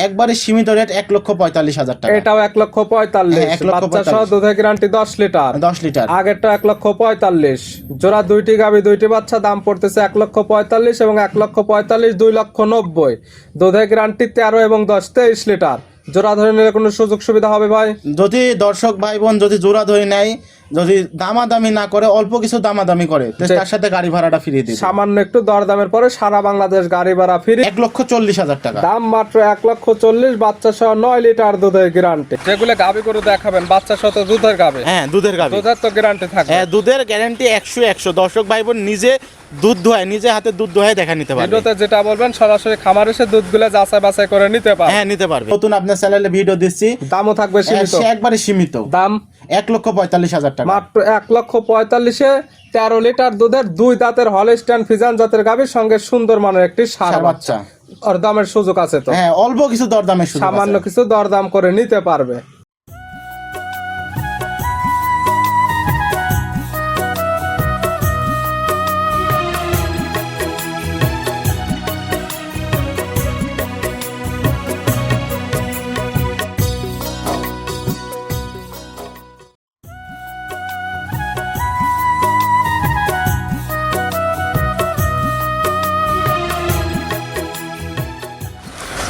একবারে সীমিত রেট 1,45,000 টাকা। এটাও 1,45,000, বাচ্চা সহ দুধের গ্যারান্টি 10 লিটার। 10 লিটার। আগেরটা 1,45,000, জোড়া দুইটি গাভী দুইটি বাচ্চা, দাম পড়তেছে 1,45,000 এবং 1,45,000 2,90,000। দুধের গ্যারান্টি 13 এবং 10 23 লিটার। জোড়া ধরে নিলে কোনো সুযোগ সুবিধা হবে ভাই? যদি দর্শক ভাই বোন যদি জোড়া ধরে নেয়, যদি দামাদামি না করে, অল্প কিছু দামাদামি করে, তার সাথে গাড়ি ভাড়াটা ফিরিয়ে দিই। সামান্য একটু দরদামের পরে সারা বাংলাদেশ গাড়ি ভাড়া ফ্রি। 1,40,000 টাকা দাম মাত্র 1,40,000, বাচ্চা সহ 9 লিটার দুধের গ্যারান্টি। যেগুলো গাভী গরু দেখাবেন বাচ্চা সহ দুধের গাভী, হ্যাঁ দুধের গাভী, দুধের তো গ্যারান্টি থাকে। হ্যাঁ দুধের গ্যারান্টি 100 দর্শক ভাই বোন নিজে দুধ দোহায়, নিজে হাতে দুধ দোহায় দেখা নিতে পারবে। ভিডিওতে যেটা বলবেন সরাসরি খামার এসে দুধগুলো যাচাই বাছাই করে নিতে পারবে। হ্যাঁ নিতে পারবে। নতুন আপনার চ্যানেলে ভিডিও দিচ্ছি, দামও থাকবে সীমিত, একবারে সীমিত। দাম 1,45,000 টাকা, মাত্র 1,45,000-এ 13 লিটার দুধের, 2 দাঁতের হলস্টাইন ফ্রিজিয়ান জাতের গাভীর সঙ্গে সুন্দর মানের একটি ষাঁড় বাচ্চা। আর দামের সুযোগ আছে তো? হ্যাঁ অল্প কিছু দরদামের সুযোগ আছে, সামান্য কিছু দরদাম করে নিতে পারবে।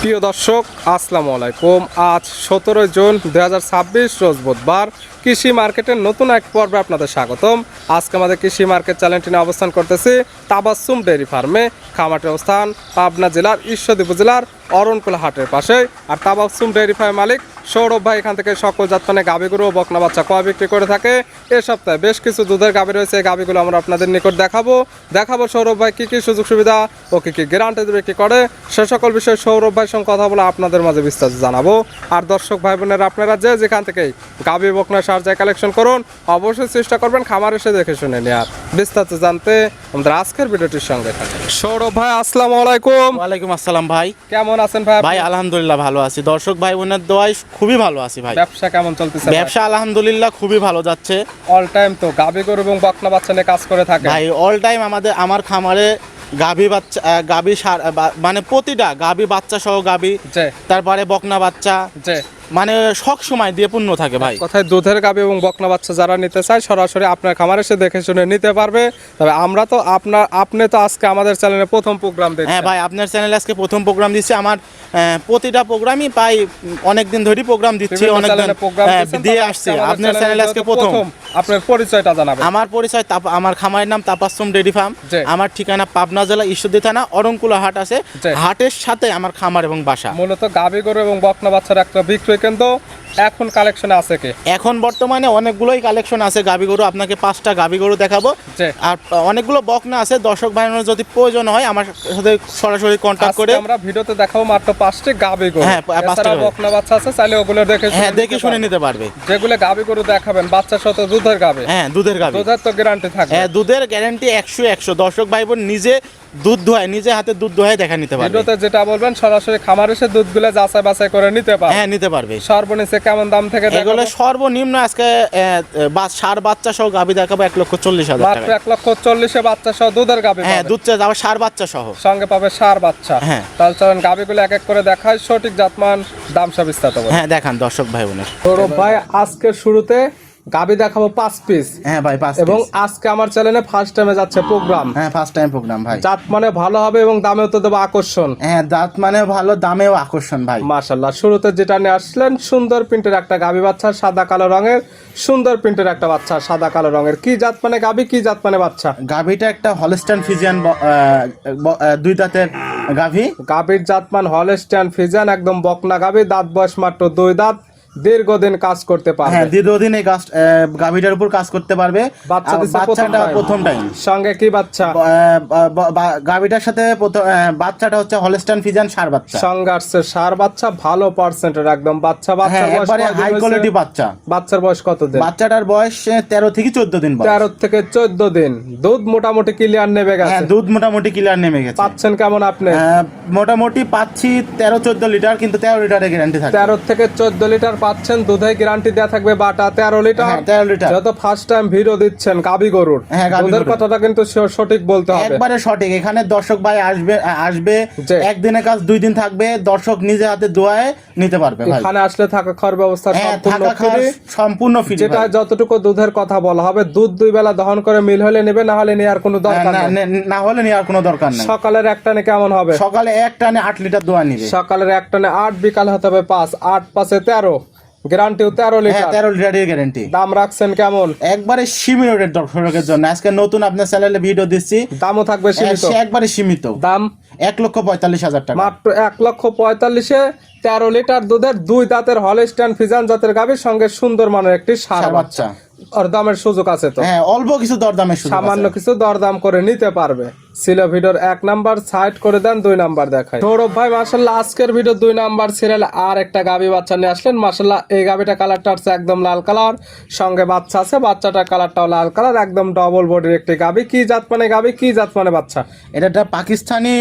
প্রিয় দর্শক আসসালামু আলাইকুম। আজ 17 জুন 2026 রোজ বুধবার। কৃষি মার্কেটের নতুন এক পর্বে আপনাদের স্বাগতম। আজকে আমাদের কৃষি মার্কেট চ্যানেলটি নিয়ে অবস্থান করতেছি তাবাসসুম ডেয়ারি ফার্মে। খামারটির অবস্থান পাবনা জেলার ঈশ্বরদী উপজেলার অরণকুলা হাটের পাশে। আর তাবাসসুম ডেয়ারি ফার্মের মালিক সৌরভ ভাই এখান থেকে সকল জাতমানে গাভী গরু ও বকনা বাচ্চা ক্রয় বিক্রি করে থাকে। এ সপ্তাহে বেশ কিছু দুধের গাভী রয়েছে, এই গাভীগুলো আমরা আপনাদের নিকট দেখাবো সৌরভ ভাই কী কী সুযোগ সুবিধা ও কী কী গ্যারান্টি বিক্রি করে, সে সকল বিষয়ে সৌরভ ভাইয়ের সঙ্গে কথা বলে আপনাদের মাঝে বিস্তারিত জানাবো। আর দর্শক ভাই বোনেরা আপনারা যেখান থেকেই গাভী বকনা সার যায় কালেকশন করুন, অবশ্যই চেষ্টা করবেন খামার এসে দেখে শুনে নেওয়ার। বিস্তারিত জানতে আমাদের আজকের ভিডিওটির সঙ্গে থাকুন। সৌরভ ভাই আসসালামু আলাইকুম। ওয়ালাইকুম আসসালাম ভাই, কেমন আছেন ভাই? ভাই আলহামদুলিল্লাহ ভালো আছি, দর্শক ভাই বোনের দোয়ায় খুবই ভালো আছি ভাই। ব্যবসা কেমন চলতেছে? ব্যবসা আলহামদুলিল্লাহ খুবই ভালো যাচ্ছে। অল টাইম তো গাভী গরু এবং বকনা বাচ্চা নিয়ে কাজ করে থাকে ভাই। অল টাইম আমার খামারে গাভী বাচ্চা, গাভী মানে প্রতিটা গাভী বাচ্চা সহ গাভী, তারপরে বকনা বাচ্চা, মানে সব সময় দিয়ে পূর্ণ থাকে ভাই। কোথায় দুধের গাভী এবং বকনা বাচ্চা যারা নিতে চায় সরাসরি আপনার খামারে এসে দেখে শুনে নিতে পারবে। তবে আমরা তো আপনি তো আজকে আমাদের চ্যানেলে প্রথম প্রোগ্রাম দিচ্ছেন। হ্যাঁ ভাই, আপনার চ্যানেলে আজকে প্রথম প্রোগ্রাম দিচ্ছি। আমার প্রতিটা প্রোগ্রামই প্রায় অনেকদিন ধরে প্রোগ্রাম দিচ্ছি, অনেক দিয়ে আসছে। আপনার চ্যানেলে আজকে প্রথম। আপনার পরিচয়টা জানাবেন। আমার পরিচয়, আমার খামারের নাম তাবাসসুম ডেয়ারি ফার্ম। আমার ঠিকানা পাবনা জেলা ঈশ্বরদী থানা অরণকুলা হাট আছে, হাটের সাথে আমার খামার এবং বাসা। মূলত গাভী গরু এবং বকনা বাচ্চার একটা বিক্রয় কেন্দ্র। এখন কালেকশনে আছে কি? এখন বর্তমানে অনেকগুলোই কালেকশন আছে গাভী গরু। আপনাকে 5টা গাভী গরু দেখাবো, আর অনেকগুলো বকনা আছে। দর্শক ভাইয়ের যদি প্রয়োজন হয় আমার সাথে সরাসরি কন্টাক্ট করে আমরা ভিডিওতে দেখাবো মাত্র 5টি গাভী গরু। হ্যাঁ 5টা বকনা বাচ্চা আছে, চাইলে ওগুলো দেখে শুনে নিতে পারবে। যেগুলো গাভী গরু দেখাবেন বাচ্চা সহ দুধের গাভী, হ্যাঁ দুধের গাভী, দুধের তো গ্যারান্টি থাকে। হ্যাঁ দুধের গ্যারান্টি 100 দর্শক ভাই বোন নিজে দুধ দোহায়, নিজে হাতে দুধ দোহায় দেখা নিতে পারবে। ভিডিওতে যেটা বলবেন সরাসরি খামার এসে দুধগুলো যাচাই বাছাই করে নিতে পারবে। হ্যাঁ নিতে পারবে। সর্বনিম্ন কেমন দাম থেকে এগুলো সর্বনিম্ন আজকে ষাঁড় বাচ্চা সহ গাভী দেখাবো 1,40,000 টাকা। মাত্র 1,40,000 বাচ্চা সহ দুধের গাভী। হ্যাঁ দুধ চা যাবে, ষাঁড় বাচ্চা সহ সঙ্গে পাবে ষাঁড় বাচ্চা। হ্যাঁ তাহলে চলেন গাভীগুলো এক এক করে দেখায়, সঠিক জাতমান দাম সব বিস্তারিত বলুন। হ্যাঁ দেখান দর্শক ভাই বোনের। সৌরভ ভাই আজকে শুরুতে গাভী দেখাবো 5 পিস। হ্যাঁ ভাই 5 এবং আজকে আমার চ্যানেলে ফার্স্ট টাইমে যাচ্ছে প্রোগ্রাম। হ্যাঁ ফার্স্ট টাইম প্রোগ্রাম ভাই। জাত মানে ভালো হবে এবং দামেও তো দেবো আকর্ষণ। হ্যাঁ জাত মানে ভালো, দামেও আকর্ষণ ভাই। মাশাআল্লাহ, শুরুতে যেটা নিয়ে আসলেন সুন্দর প্রিন্টের একটা গাভী বাচ্চা, সাদা কালো রঙের। সুন্দর প্রিন্টের একটা বাচ্চা সাদা কালো রঙের। কি জাত মানে গাভী, কি জাত মানে বাচ্চা? গাভীটা একটা হলস্টাইন ফ্রিজিয়ান 2 দাঁতের গাভী। গাভীর জাতমান হলস্টাইন ফ্রিজিয়ান, একদম বকনা গাভী। দাঁত বয়স মাত্র 2 দাঁত। দীর্ঘদিন কাজ করতে পারবে। হ্যাঁ দীর্ঘদিন এই গাভীটার উপর কাজ করতে পারবে। বাচ্চাটা প্রথম টাইম। সঙ্গে কি বাচ্চা? গাভীটার সাথে বাচ্চাটা হচ্ছে হলস্টাইন ফ্রিজিয়ান ষাঁড় বাচ্চা। সঙ্গে আসছে ষাঁড় বাচ্চা, ভালো পার্সেন্টের একদম বাচ্চা। বাচ্চার বয়স হাই কোয়ালিটি বাচ্চা। বাচ্চার বয়স কত দিন? বাচ্চাটার বয়স 13 থেকে 14 দিন। 13 থেকে 14 দিন। দুধ মোটামুটি ক্লিয়ার নেমে গেছে। হ্যাঁ দুধ মোটামুটি ক্লিয়ার নেমে গেছে। পাচ্ছেন কেমন আপনি? মোটামুটি পাচ্ছি 13-14 লিটার, কিন্তু 13 লিটারের গ্যারান্টি থাকে। 13 থেকে 14 লিটার পাচ্ছেন দুধে গ্যারান্টি দেয়া থাকবে বাটা 13 লিটার। হ্যাঁ 13 লিটার। যত ফার্স্ট টাইম ভিডিও দিচ্ছেন গাবি গরুর, হ্যাঁ, গাভী দুধের গরুর। কথাটা কিন্তু সঠিক বলতে হবে, একবারে সঠিক। এখানে দর্শক ভাই আসবে জি। একদিনের কাজ 2 দিন থাকবে, দর্শক নিজে হাতে দোয়ায় নিতে পারবে ভাই। এখানে আসলে থাকা খাওয়ার ব্যবস্থা হ্যাঁ, সম্পূর্ণ থাকা খাওয়া ফ্রি। সম্পূর্ণ ফ্রি। যেটা যতটুকু দুধের কথা বলা হবে, দুধ 2 বেলা দহন করে মিল হলে নেবে, না হলে নেওয়ার কোনো দরকার নেই। না হলে নেওয়ার কোনো দরকার নাই। সকালের এক টানে কেমন হবে? সকালে এক টানে 8 লিটার দোয়া নিবে। সকালের এক টানে 8, বিকাল হতে হবে 5, 8 5 13, গ্যারান্টিও 13 হ্যাঁ লিটার। 13 লিটারের গ্যারান্টি। দাম রাখছেন কেমন? একবারে সীমিত রেট দর্শকের জন্য। আজকে নতুন আপনার চ্যানেলে ভিডিও দিচ্ছি, দামও থাকবে সীমিত। একবারে সীমিত। দাম 1,45,000 টাকা। মাত্র 1,45,000-এ 13 লিটার দুধের 2 দাঁতের হলস্টাইন ফ্রিজিয়ান জাতের গাভীর সঙ্গে সুন্দর মানের একটি ষাঁড় বাচ্চা। আর দামের সুযোগ আছে তো? হ্যাঁ, অল্প কিছু দরদামের সুযোগ আছে। সামান্য কিছু দরদাম করে নিতে পারবে। ছিল ভিডিওর 1 নাম্বার, সাইড করে দেন 2 নাম্বার দেখাই। সৌরভ ভাই মাশাআল্লাহ আজকের ভিডিও 2 নাম্বার সিরিয়ালে আর একটা গাভী বাচ্চা নিয়ে আসলেন। মাশাআল্লাহ এই গাভীটা কালারটা হচ্ছে একদম লাল কালার, সঙ্গে বাচ্চা আছে, বাচ্চাটার কালারটাও লাল কালার, একদম ডবল বডির একটি গাভী। কি জাত মানে গাভী, কি জাত মানে বাচ্চা? এটা একটা পাকিস্তানি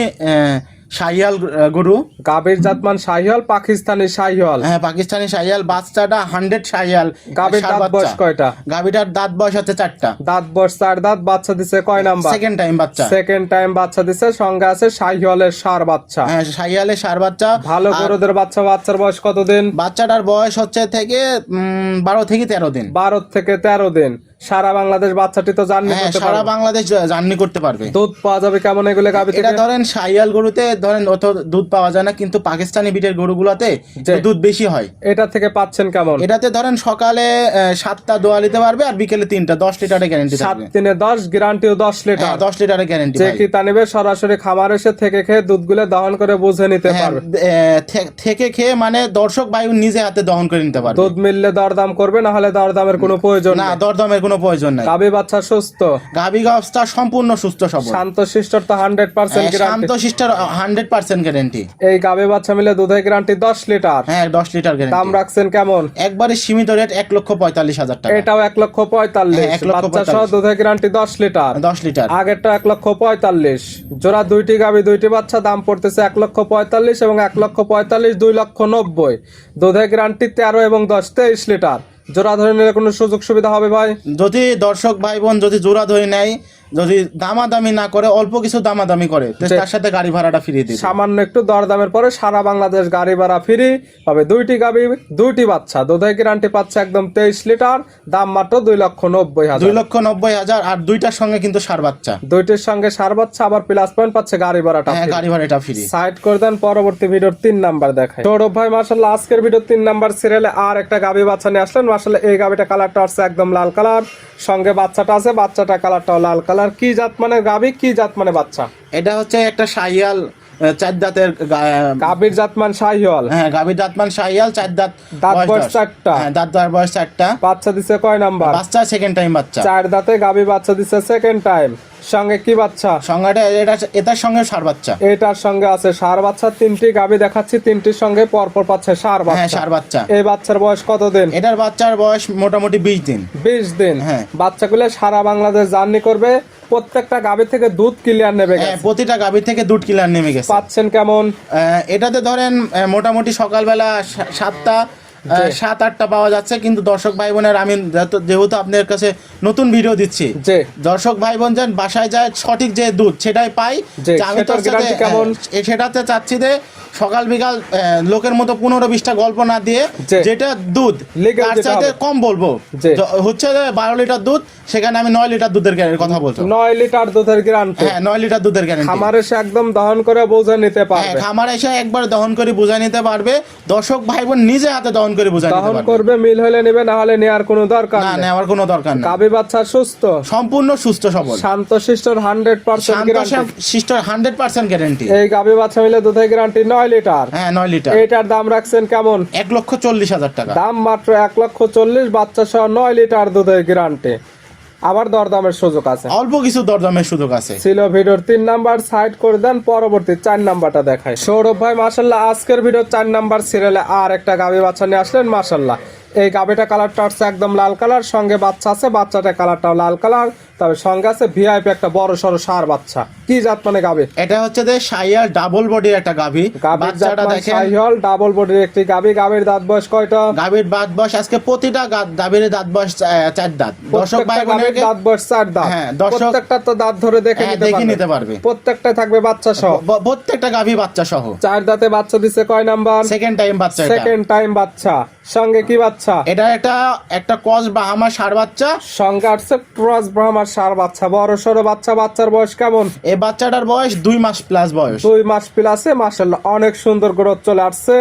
শাহিয়াল গরু। গাভীর জাতমান শাহিওয়াল, পাকিস্তানি শাহিওয়াল। হ্যাঁ, পাকিস্তানি শাহিয়াল। বাচ্চাটা 100 শাহিয়াল। গাভীর দাঁত বয়স কয়টা? গাভীটার দাঁত বয়স হচ্ছে 4টা। দাঁত বয়স 4 দাঁত। বাচ্চা দিছে কয় নাম্বার? সেকেন্ড টাইম বাচ্চা। সেকেন্ড টাইম বাচ্চা দিছে। সঙ্গে আছে শাহিওয়ালের ষাঁড় বাচ্চা। হ্যাঁ, শাহিয়ালের ষাঁড় বাচ্চা। ভালো গরুদের বাচ্চা। বাচ্চার বয়স কতদিন? বাচ্চাটার বয়স হচ্ছে থেকে 12 থেকে 13 দিন। 12 থেকে 13 দিন। সারা বাংলাদেশ বাচ্চাটি তো জার্নি হ্যাঁ, করতে সারা পারবে। বাংলাদেশ জার্নি করতে পারবে। দুধ পাওয়া যাবে কেমন এগুলো গাভী এটা থেকে? ধরেন শাহিয়াল গরুতে ধরেন অত দুধ পাওয়া যায় না, কিন্তু পাকিস্তানি বিটের গরুগুলোতে জি। দুধ বেশি হয়। এটা থেকে পাচ্ছেন কেমন? এটাতে ধরেন সকালে 7টা দোয়া নিতে পারবে, আর বিকেলে 3টা। 10 লিটারের গ্যারান্টি 7 থাকবে। 3 10, গ্যারান্টিও 10 হ্যাঁ, লিটার। 10 লিটারের গ্যারান্টি। যে কি তা নেবে সরাসরি খামার এসে থেকে খেয়ে দুধগুলো দহন করে বুঝে নিতে পারবে। থেকে খেয়ে মানে দর্শক বায়ু নিজে হাতে দহন করে নিতে পারবে। দুধ মিললে দরদাম করবে, না হলে দরদামের কোনো প্রয়োজন না, নেই। দরদামের কোনো প্রয়োজন নাই। গাভী বাচ্চা সুস্থ, গাভী অবস্থা সম্পূর্ণ সুস্থ সবল। শান্ত শিষ্ট তো 100% গ্যারান্টি। শান্ত শিষ্টার 100% গ্যারান্টি। এই গাভী বাচ্চা মিলে দুধের গ্যারান্টি 10 লিটার। হ্যাঁ, 10 লিটার দাম গ্যারান্টি। রাখছেন কেমন? একবারে সীমিত রেট 1,45,000 টাকা। এটাও 1,45,000। হ্যাঁ, 1,45,000 বাচ্চা সহ দুধের গ্যারান্টি 10 লিটার। 10 লিটার। আগেরটা 1,45,000। জোড়া 2টি গাভী 2টি বাচ্চা, দাম পড়তেছে 1,45,000 এবং 1,45,000 2,90,000। দুধের গ্যারান্টি 13 এবং 10 23 লিটার। জোড়া ধরে নিলে কোনো সুযোগ সুবিধা হবে ভাই? যদি দর্শক ভাই বোন যদি জোড়া ধরে নেয়, যদি দামাদামি না করে, অল্প কিছু দামাদামি করে, তো তার সাথে গাড়ি ভাড়াটা ফিরিয়ে দিবে। সামান্য একটু দরদামের পরে সারা বাংলাদেশ গাড়ি ভাড়া ফ্রি হবে। 2টি গাভী 2টি বাচ্চা, দুধের গ্যারান্টি পাচ্ছে একদম 23 লিটার। দাম মাত্র 2,90,000। 2,90,000। আর দুইটার সঙ্গে কিন্তু ষাঁড় বাচ্চা। দুইটির সঙ্গে ষাঁড় বাচ্চা, আবার প্লাস পয়েন্ট পাচ্ছে গাড়ি ভাড়াটা। হ্যাঁ, গাড়ি ভাড়াটা ফ্রি। সাইড করে দেন, পরবর্তী ভিডিওর 3 নাম্বার দেখাই। সৌরভ ভাই মাশাআল্লাহ আজকের ভিডিওর 3 নাম্বার সিরিয়ালে আর একটা গাভী বাচ্চা নিয়ে আসলেন। মাশাআল্লাহ এই গাভীটা কালারটা আছে একদম লাল কালার, সঙ্গে বাচ্চাটা আছে, বাচ্চাটা কালারটাও লাল কালার। কি জাত মানে গাভী, কি জাত মানে বাচ্চা? এটা হচ্ছে একটা শাহিয়াল 4 দাঁতের গাভীর জাতমান শাহিওয়াল। হ্যাঁ, গাভীর দাঁতমান শাহিয়াল 4 দাঁত। দাঁত বয়স 4টা। হ্যাঁ, দাঁত বয়স 4টা। বাচ্চা দিছে কয় নাম্বার? বাচ্চা সেকেন্ড টাইম বাচ্চা। 4 দাঁতে গাভী বাচ্চা দিছে সেকেন্ড টাইম। সঙ্গে কি বাচ্চা? সংজ্ঞাটা এটার সঙ্গে ষাঁড় বাচ্চা। এটার সঙ্গে আছে ষাঁড় বাচ্চা। 3টি গাভী দেখাচ্ছি, 3টির সঙ্গে পরপর পাচ্ছে ষাঁড় হ্যাঁ, বাচ্চা। ষাঁড় বাচ্চা। এই বাচ্চার বয়স কতদিন? এটার বাচ্চার বয়স মোটামুটি 20 দিন। 20 দিন। হ্যাঁ। বাচ্চাগুলো সারা বাংলাদেশ জার্নি করবে। প্রত্যেকটা গাভী থেকে দুধ ক্লিয়ার নেবে হ্যাঁ, গেছে। প্রতিটা গাভী থেকে দুধ কিলার নেমে গেছে। পাচ্ছেন কেমন? এটাতে ধরেন মোটামুটি সকালবেলা 7টা 7-8টা পাওয়া যাচ্ছে, কিন্তু দর্শক ভাই বোনের আমি যেহেতু আপনাদের কাছে নতুন ভিডিও দিচ্ছি, যে দর্শক ভাই বোন যেন বাসায় যায় সঠিক যে দুধ সেটাই পাই। যে আমি তো সেটার গ্যারান্টি কেমন? সেটাতে চাচ্ছি যে সকাল বিকাল লোকের মতো 15-20টা গল্প না দিয়ে যে যেটা দুধ legal তার যেটা চাইতে হবে। কম বলবো। যে হচ্ছে যে 12 লিটার দুধ, সেখানে আমি 9 লিটার দুধের কথা বলছি। 9 লিটার দুধের গ্যারান্টি। হ্যাঁ, 9 লিটার দুধের গ্যারান্টি। খামারে এসে একদম দহন করে বুঝে নিতে হ্যাঁ, পারবে। খামার এসে একবার দহন করে বুঝা নিতে পারবে। দর্শক ভাই বোন নিজে হাতে দহন করে বুঝা নিতে দহন পারবে। করবে, মিল হলে নেবে, না হলে নেওয়ার কোনো দরকার না, নেই। নেওয়ার কোনো দরকার নেই। গাভী বাচ্চা সুস্থ, সম্পূর্ণ সুস্থ সবল, শান্ত শিষ্টর 100% গ্যারান্টি। শিষ্টর 100% গ্যারান্টি। এই গাভী বাচ্চা মিলে দুধের গ্যারান্টি 9 লিটার। হ্যাঁ, 9 লিটার। এটার দাম রাখছেন কেমন? 1,40,000 টাকা। দাম মাত্র 1,40,000। বাচ্চা সহ 9 লিটার দুধের গ্যারান্টি। আবার দরদামের সুযোগ আছে। অল্প কিছু দরদামের সুযোগ আছে। ছিল ভিডিওর 3 নাম্বার, সাইড করে দেন, পরবর্তী 4 নাম্বারটা দেখাই। সৌরভ ভাই মাশাআল্লাহ আজকের ভিডিওর 4 নাম্বার সিরিয়ালে আর একটা গাভী বাচ্চা নিয়ে আসলেন। মাশাআল্লাহ এই গাবিটা কালারটা হচ্ছে একদম লাল কালার, সঙ্গে বাচ্চা আছে, বাচ্চাটা কালারটাও লাল কালার, তবে সঙ্গে আছে ভিআইপি একটা বড় সড়ো ষাঁড় বাচ্চা। কি জাত মানে গাবি? এটা হচ্ছে যে শাইয়াল ডাবল বডির একটা গাভী। বাচ্চাটা দেখেন শাইয়াল ডাবল বডির একটি গাবি। গাবির দাঁত বয়স কয়টা? গাভীর দাঁত বয়স আজকে প্রতিটা গাভীর দাঁত বয়স 4 দাঁত। দর্শক ভাই বোনেরকে দাঁত বয়স 4 দাঁত। হ্যাঁ, প্রত্যেকটা তো দাঁত ধরে দেখে নিতে পারবে। প্রত্যেকটা থাকবে বাচ্চা সহ, প্রত্যেকটা গাভী বাচ্চা সহ। 4 দাঁতে বাচ্চা দিছে কয় নাম্বার? সেকেন্ড টাইম বাচ্চা। সেকেন্ড টাইম বাচ্চা। সঙ্গে কি বাচ্চা? এটা একটা ক্রস ব্রাহ্মা ষাঁড় বাচ্চা। সঙ্গে আছে ক্রস ব্রাহ্মা ষাঁড় বাচ্চা, বড় সড়ো বাচ্চা। বাচ্চার বয়স কেমন? এই বাচ্চাটার বয়স 2 মাস প্লাস বয়স। 2 মাস প্লাসে মাশাআল্লাহ অনেক সুন্দর গ্রোথ চলে আসছে।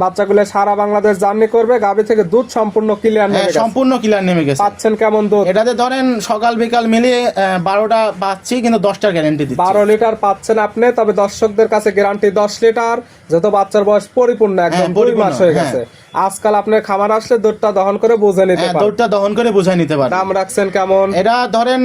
বাচ্চাগুলো সারা বাংলাদেশ জার্নি করবে। গাভী থেকে দুধ সম্পূর্ণ ক্লিয়ার নেমে গেছে। সম্পূর্ণ ক্লিয়ার নেমে গেছে। পাচ্ছেন কেমন দুধ? এটাতে ধরেন সকাল বিকাল মিলিয়ে 12টা পাচ্ছি, কিন্তু 10টার গ্যারান্টি দিচ্ছি। 12 লিটার পাচ্ছেন আপনি, তবে দর্শকদের কাছে গ্যারান্টি 10 লিটার, যেহেতু বাচ্চার বয়স পরিপূর্ণ একদম 2 মাস হয়ে গেছে। আজকাল আপনার খামার আসলে দুধটা দহন করে বুঝে নিতে পারবেন। দুধটা দহন করে বুঝে নিতে পারবেন। দাম রাখছেন কেমন? এটা ধরেন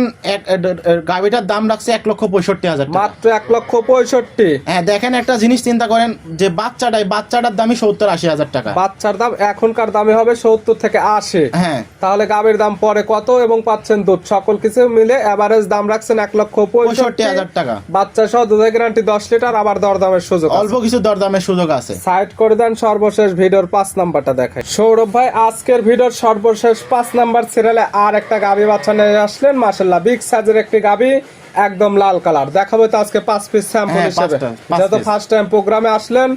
গাভীটার দাম রাখছে 1,65,000 টাকা। মাত্র 1,65,000। হ্যাঁ, দেখেন একটা জিনিস চিন্তা করেন যে বাচ্চাটার দামই 70-80 হাজার টাকা। বাচ্চার দাম এখনকার দামে হবে 70 থেকে 80। হ্যাঁ, তাহলে গাভীর দাম পরে কত এবং পাচ্ছেন দুধ সকল কিছু মিলে এভারেজ দাম রাখছেন 1,65,000 টাকা। বাচ্চা সহ দুধের গ্যারান্টি 10 লিটার, আবার দরদামের সুযোগ আছে। অল্প কিছু দরদামের সুযোগ আছে। সাইড করে দেন, সর্বশেষ ভিডিওর 5 নাম্বারটা দেখাই। সৌরভ ভাই আজকের ভিডিওর সর্বশেষ 5 নাম্বার সিরিয়ালে আর একটা গাভী বাচ্চা নিয়ে আসলেন। মাশাআল্লাহ বিগ সাইজের একটি গাভী, একদম লাল কালার। দেখাবো তো আজকে 5 পিস স্যাম্পল হিসেবে। যত ফার্স্ট টাইম প্রোগ্রামে আসলেন,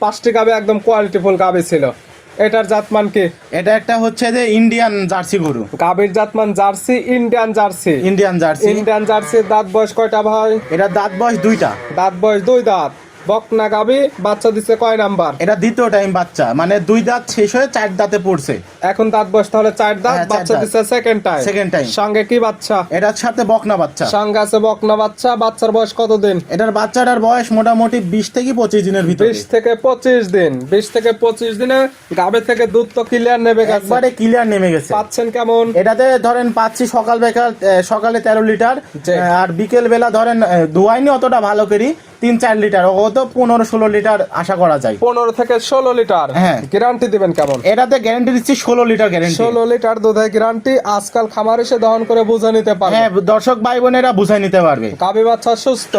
5টি গাভী একদম কোয়ালিটিফুল গাভী ছিল। এটার জাতমান কি? এটা একটা হচ্ছে যে ইন্ডিয়ান জার্সি গরু। গাভীর জাতমান জার্সি, ইন্ডিয়ান জার্সি। ইন্ডিয়ান জার্সির দাঁত বয়স কয়টা ভাই? এটা দাঁত বয়স 2টা। দাঁত বয়স 2 দাঁত। বকনা গাভী, বাচ্চা দিচ্ছে কয় নাম্বার? এটা দ্বিতীয় টাইম বাচ্চা, মানে 2 দাঁত শেষ হয়ে 4 দাঁতে পড়ছে। এখন দাঁত বয়স তাহলে 4 দাঁত। হ্যাঁ, বাচ্চা দিচ্ছে সেকেন্ড টাইম। সঙ্গে কি বাচ্চা? এটার সাথে বকনা বাচ্চা। সঙ্গে আছে বকনা বাচ্চা। বাচ্চার বয়স কত দিন? এটার বাচ্চাটার বয়স মোটামুটি 20 থেকে 25 দিনের ভিতরে। 20 থেকে 25 দিন। 20 থেকে 25 দিনে গাভী থেকে দুধ তো ক্লিয়ার নেবে গেছে, একবারে ক্লিয়ার নেমে গেছে। পাচ্ছেন কেমন? এটাতে ধরেন পাচ্ছি সকালে 13 লিটার, আর বিকেল বেলা ধরেন দুয়াইনি অতটা ভালো করি 3-4 লিটার, ও তো 15-16 লিটার আশা করা যায়। 15 থেকে 16 লিটার। হ্যাঁ। গ্যারান্টি দিবেন কেমন? এটাতে গ্যারান্টি দিচ্ছি 16 লিটার গ্যারান্টি। 16 লিটার দুধের গ্যারান্টি। আজকাল খামার এসে দহন করে বুঝে নিতে পারবে। হ্যাঁ, দর্শক ভাই বোনেরা বুঝাই নিতে পারবে। গাভী বাচ্চা সুস্থ,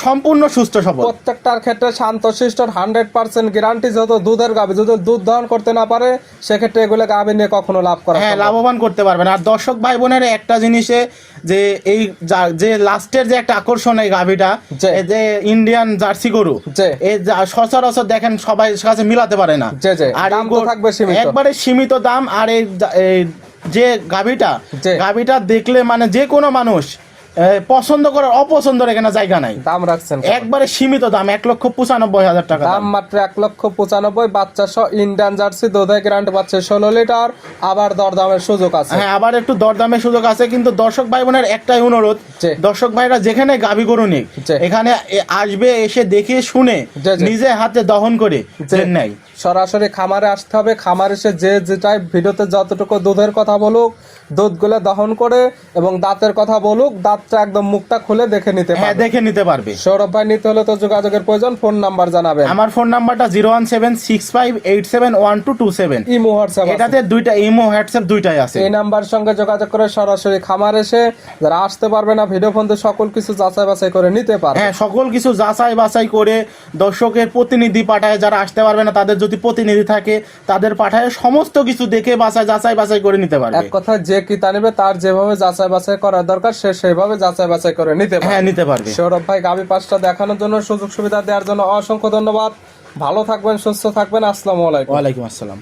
সম্পূর্ণ সুস্থ সবল। প্রত্যেকটার ক্ষেত্রে শান্তশিষ্ট 100% গ্যারান্টি। যত দুধের গাভী যদি দুধ দহন করতে না পারে, সেক্ষেত্রে এগুলো গাভী নিয়ে কখনো লাভ করা হ্যাঁ, লাভবান করতে পারবেন। আর দর্শক ভাই বোনের একটা জিনিসে যে এই যে লাস্টের যে একটা আকর্ষণ এই গাভীটা, যে ইন্ডিয়ান জার্সি গরু, এই সচরাচর দেখেন সবাই কাছে মিলাতে পারে না। আর দাম তো থাকবে সীমিত, একবারে সীমিত দাম। আর এই যে গাভীটা দেখলে মানে যে কোনো মানুষ পছন্দ করার অপছন্দের এখানে জায়গা নাই। দাম রাখছেন একবারে সীমিত দাম 1,95,000 টাকা দাম, মাত্র 1,95,000। বাচ্চা সহ ইন্ডিয়ান জার্সি দুধের গ্যারান্টি পাচ্ছে 16 লিটার। আবার দরদামের সুযোগ আছে। হ্যাঁ, আবার একটু দরদামের সুযোগ আছে। কিন্তু দর্শক ভাই বোনের একটাই অনুরোধ, দর্শক ভাইরা যেখানে গাভী গরু নিক, এখানে আসবে, এসে দেখে শুনে নিজে হাতে দহন করে নেয়। সরাসরি খামারে আসতে হবে। খামার এসে যেটাই ভিডিওতে যতটুকু দুধের কথা বলুক, দুধগুলো দহন করে এবং দাঁতের কথা বলুক, দাঁতটা একদম মুখটা খুলে দেখে নিতে পারবে। হ্যাঁ, দেখে নিতে পারবে। সৌরভ ভাই নিতে হলে তো যোগাযোগের প্রয়োজন। ফোন নাম্বার জানাবেন। আমার ফোন নাম্বারটা 01765871227। ইমো হোয়াটসঅ্যাপ, এটাতে দুইটা ইমো হোয়াটসঅ্যাপ দুইটাই আছে। এই নাম্বার সঙ্গে যোগাযোগ করে সরাসরি খামার এসে, যারা আসতে পারবে না ভিডিও ফোন দিয়ে সকল কিছু যাচাই বাছাই করে নিতে পারবে। হ্যাঁ, সকল কিছু যাচাই বাছাই করে দর্শকের প্রতিনিধি পাঠায়, যারা আসতে পারবে না তাদের যদি প্রতিনিধি থাকে তাদের পাঠায়, সমস্ত কিছু দেখে যাচাই বাছাই করে নিতে পারবে। এক কথা যে কিতা নেবে তার যেভাবে যাচাই বাছাই করার দরকার, সে সেইভাবে যাচাই বাছাই করে নিতে পারবে। হ্যাঁ, নিতে পারবে। সৌরভ ভাই গাভী পাঁচটা দেখানোর জন্য, সুযোগ সুবিধা দেওয়ার জন্য অসংখ্য ধন্যবাদ। ভালো থাকবেন, সুস্থ থাকবেন। আসসালামু আলাইকুম। ওয়ালাইকুম আসসালাম।